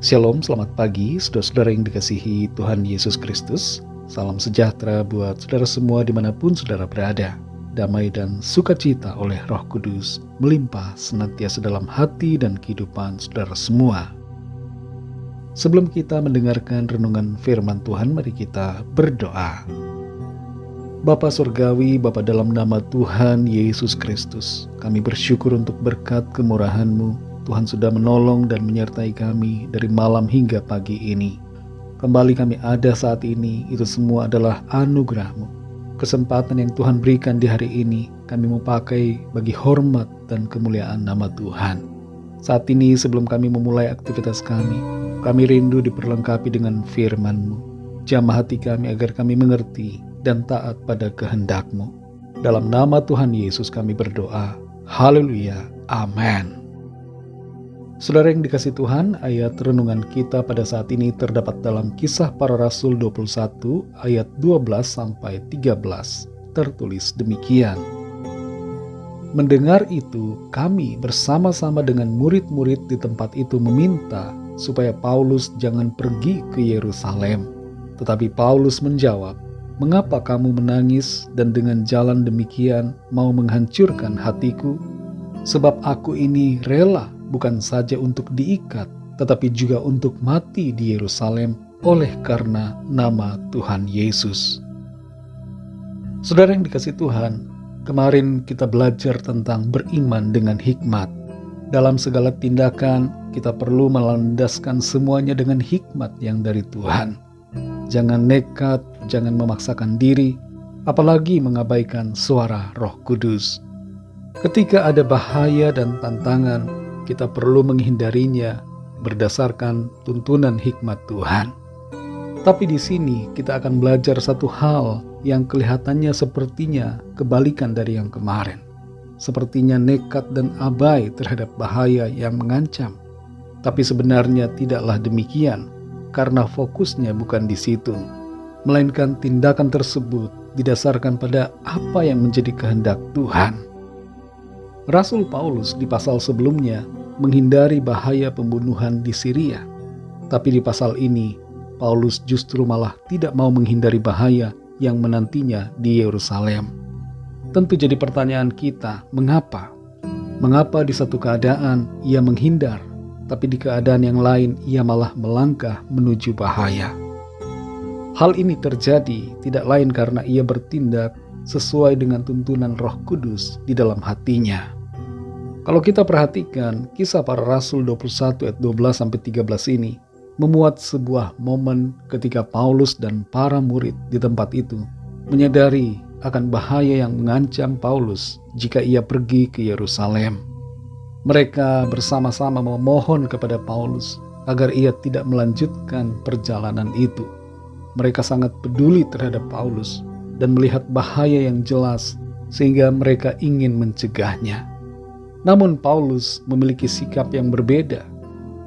Shalom, selamat pagi saudara-saudara yang dikasihi Tuhan Yesus Kristus. Salam sejahtera buat saudara semua dimanapun saudara berada. Damai dan sukacita oleh Roh Kudus melimpah senantiasa dalam hati dan kehidupan saudara semua. Sebelum kita mendengarkan renungan firman Tuhan, mari kita berdoa. Bapa Surgawi, Bapa dalam nama Tuhan Yesus Kristus, kami bersyukur untuk berkat kemurahan-Mu. Tuhan sudah menolong dan menyertai kami dari malam hingga pagi ini. Kembali kami ada saat ini, itu semua adalah anugerah-Mu. Kesempatan yang Tuhan berikan di hari ini, kami mau pakai bagi hormat dan kemuliaan nama Tuhan. Saat ini sebelum kami memulai aktivitas kami rindu diperlengkapi dengan firman-Mu. Jamah hati kami agar kami mengerti dan taat pada kehendak-Mu. Dalam nama Tuhan Yesus kami berdoa. Haleluya. Amin. Saudara yang dikasih Tuhan, ayat renungan kita pada saat ini terdapat dalam Kisah Para Rasul 21 ayat 12-13. Tertulis demikian. Mendengar itu, kami bersama-sama dengan murid-murid di tempat itu meminta supaya Paulus jangan pergi ke Yerusalem. Tetapi Paulus menjawab, "Mengapa kamu menangis dan dengan jalan demikian mau menghancurkan hatiku? Sebab aku ini rela bukan saja untuk diikat, tetapi juga untuk mati di Yerusalem oleh karena nama Tuhan Yesus." Saudara yang dikasih Tuhan, kemarin kita belajar tentang beriman dengan hikmat. Dalam segala tindakan, kita perlu melandaskan semuanya dengan hikmat yang dari Tuhan. Jangan nekat, jangan memaksakan diri, apalagi mengabaikan suara Roh Kudus. Ketika ada bahaya dan tantangan, kita perlu menghindarinya berdasarkan tuntunan hikmat Tuhan. Tapi di sini kita akan belajar satu hal yang kelihatannya sepertinya kebalikan dari yang kemarin. Sepertinya nekat dan abai terhadap bahaya yang mengancam. Tapi sebenarnya tidaklah demikian, karena fokusnya bukan di situ, melainkan tindakan tersebut didasarkan pada apa yang menjadi kehendak Tuhan. Rasul Paulus di pasal sebelumnya menghindari bahaya pembunuhan di Syria. Tapi di pasal ini, Paulus justru malah tidak mau menghindari bahaya yang menantinya di Yerusalem. Tentu jadi pertanyaan kita, mengapa? Mengapa di satu keadaan ia menghindar, tapi di keadaan yang lain ia malah melangkah menuju bahaya? Hal ini terjadi tidak lain karena ia bertindak sesuai dengan tuntunan Roh Kudus di dalam hatinya. Kalau kita perhatikan, Kisah Para Rasul 21 ayat 12-13 ini memuat sebuah momen ketika Paulus dan para murid di tempat itu menyadari akan bahaya yang mengancam Paulus jika ia pergi ke Yerusalem. Mereka bersama-sama memohon kepada Paulus agar ia tidak melanjutkan perjalanan itu. Mereka sangat peduli terhadap Paulus dan melihat bahaya yang jelas sehingga mereka ingin mencegahnya. Namun Paulus memiliki sikap yang berbeda.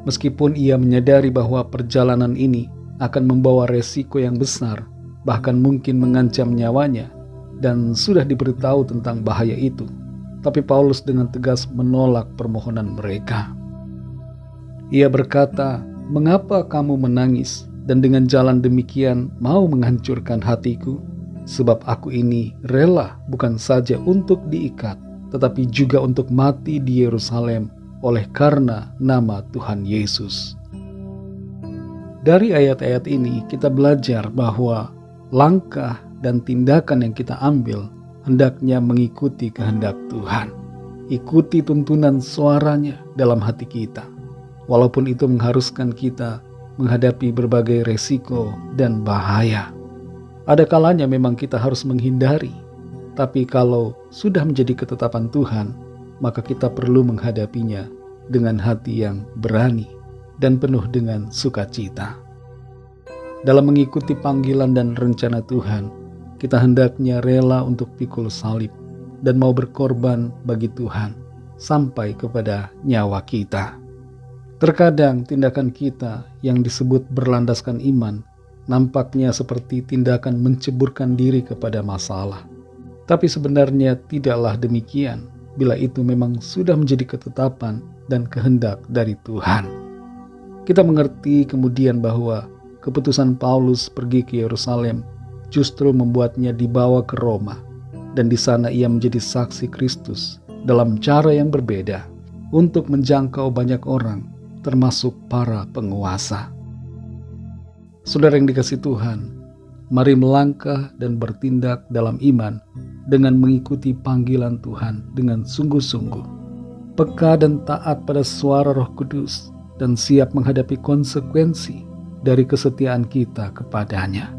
Meskipun ia menyadari bahwa perjalanan ini akan membawa resiko yang besar, bahkan mungkin mengancam nyawanya, dan sudah diberitahu tentang bahaya itu, tapi Paulus dengan tegas menolak permohonan mereka. Ia berkata, "Mengapa kamu menangis dan dengan jalan demikian mau menghancurkan hatiku? Sebab aku ini rela bukan saja untuk diikat, tetapi juga untuk mati di Yerusalem oleh karena nama Tuhan Yesus." Dari ayat-ayat ini kita belajar bahwa langkah dan tindakan yang kita ambil hendaknya mengikuti kehendak Tuhan. Ikuti tuntunan suaranya dalam hati kita, walaupun itu mengharuskan kita menghadapi berbagai resiko dan bahaya. Ada kalanya memang kita harus menghindari, tapi kalau sudah menjadi ketetapan Tuhan, maka kita perlu menghadapinya dengan hati yang berani dan penuh dengan sukacita. Dalam mengikuti panggilan dan rencana Tuhan, kita hendaknya rela untuk pikul salib dan mau berkorban bagi Tuhan sampai kepada nyawa kita. Terkadang tindakan kita yang disebut berlandaskan iman nampaknya seperti tindakan menceburkan diri kepada masalah. Tapi sebenarnya tidaklah demikian bila itu memang sudah menjadi ketetapan dan kehendak dari Tuhan. Kita mengerti kemudian bahwa keputusan Paulus pergi ke Yerusalem justru membuatnya dibawa ke Roma, dan di sana ia menjadi saksi Kristus dalam cara yang berbeda untuk menjangkau banyak orang, termasuk para penguasa. Saudara yang dikasihi Tuhan, mari melangkah dan bertindak dalam iman dengan mengikuti panggilan Tuhan dengan sungguh-sungguh, peka dan taat pada suara Roh Kudus, dan siap menghadapi konsekuensi dari kesetiaan kita kepadanya.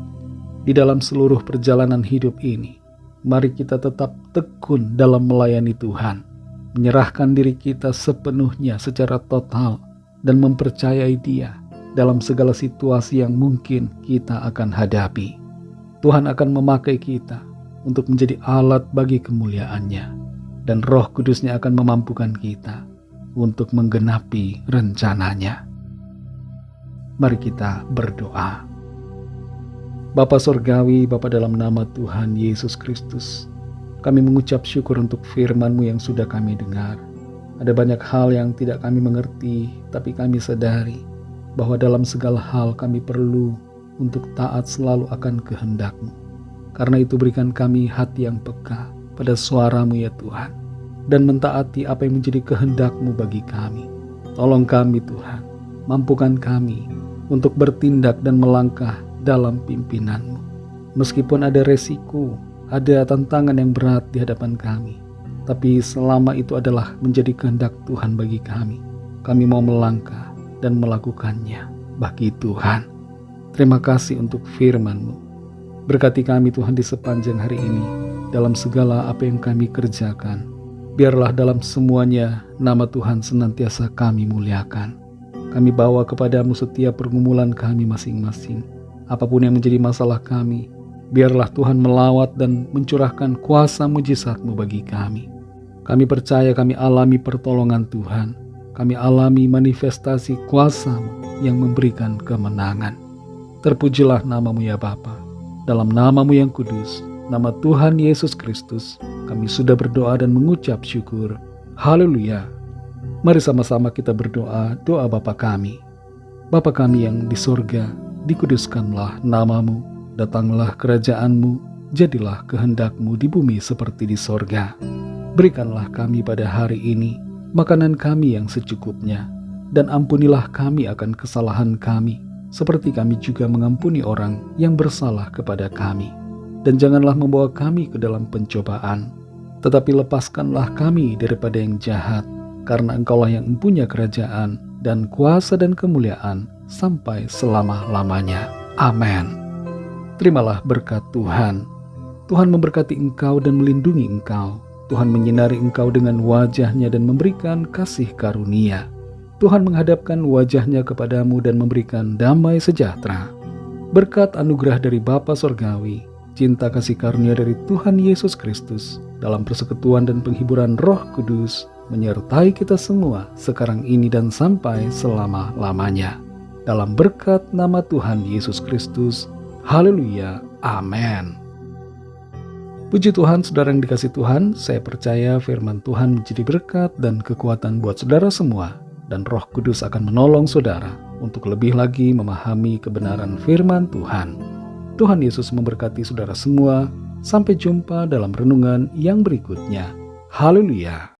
Di dalam seluruh perjalanan hidup ini, mari kita tetap tekun dalam melayani Tuhan, menyerahkan diri kita sepenuhnya secara total, dan mempercayai Dia dalam segala situasi yang mungkin kita akan hadapi. Tuhan akan memakai kita untuk menjadi alat bagi kemuliaan-Nya, dan Roh Kudus-Nya akan memampukan kita untuk menggenapi rencana-Nya. Mari kita berdoa. Bapa Sorgawi, Bapa dalam nama Tuhan Yesus Kristus, kami mengucap syukur untuk firman-Mu yang sudah kami dengar. Ada banyak hal yang tidak kami mengerti, tapi kami sadari bahwa dalam segala hal kami perlu untuk taat selalu akan kehendak-Mu. Karena itu berikan kami hati yang peka pada suara-Mu ya Tuhan, dan mentaati apa yang menjadi kehendak-Mu bagi kami. Tolong kami Tuhan, mampukan kami untuk bertindak dan melangkah dalam pimpinan-Mu. Meskipun ada resiko, ada tantangan yang berat di hadapan kami, tapi selama itu adalah menjadi kehendak Tuhan bagi kami mau melangkah dan melakukannya bagi Tuhan. Terima kasih untuk firman-Mu. Berkati kami Tuhan di sepanjang hari ini, dalam segala apa yang kami kerjakan. Biarlah dalam semuanya nama Tuhan senantiasa kami muliakan. Kami bawa kepadamu setiap pergumulan kami masing-masing. Apapun yang menjadi masalah kami, biarlah Tuhan melawat dan mencurahkan kuasa mujizat-Mu bagi kami. Kami percaya kami alami pertolongan Tuhan. Kami alami manifestasi kuasa-Mu yang memberikan kemenangan. Terpujilah nama-Mu ya Bapa. Dalam nama-Mu yang kudus, nama Tuhan Yesus Kristus, kami sudah berdoa dan mengucap syukur. Haleluya. Mari sama-sama kita berdoa doa Bapa kami. Bapa kami yang di sorga, dikuduskanlah nama-Mu, datanglah kerajaan-Mu, jadilah kehendak-Mu di bumi seperti di sorga. Berikanlah kami pada hari ini makanan kami yang secukupnya, dan ampunilah kami akan kesalahan kami, seperti kami juga mengampuni orang yang bersalah kepada kami. Dan janganlah membawa kami ke dalam pencobaan, tetapi lepaskanlah kami daripada yang jahat, karena Engkaulah yang mempunyai kerajaan dan kuasa dan kemuliaan sampai selama-lamanya. Amin. Terimalah berkat Tuhan. Tuhan memberkati engkau dan melindungi engkau. Tuhan menyinari engkau dengan wajah-Nya dan memberikan kasih karunia. Tuhan menghadapkan wajah-Nya kepadamu dan memberikan damai sejahtera. Berkat anugerah dari Bapa Sorgawi, cinta kasih karunia dari Tuhan Yesus Kristus, dalam persekutuan dan penghiburan Roh Kudus, menyertai kita semua sekarang ini dan sampai selama-lamanya. Dalam berkat nama Tuhan Yesus Kristus. Haleluya. Amin. Puji Tuhan, saudara yang dikasihi Tuhan, saya percaya firman Tuhan menjadi berkat dan kekuatan buat saudara semua, dan Roh Kudus akan menolong saudara untuk lebih lagi memahami kebenaran firman Tuhan. Tuhan Yesus memberkati saudara semua. Sampai jumpa dalam renungan yang berikutnya. Haleluya.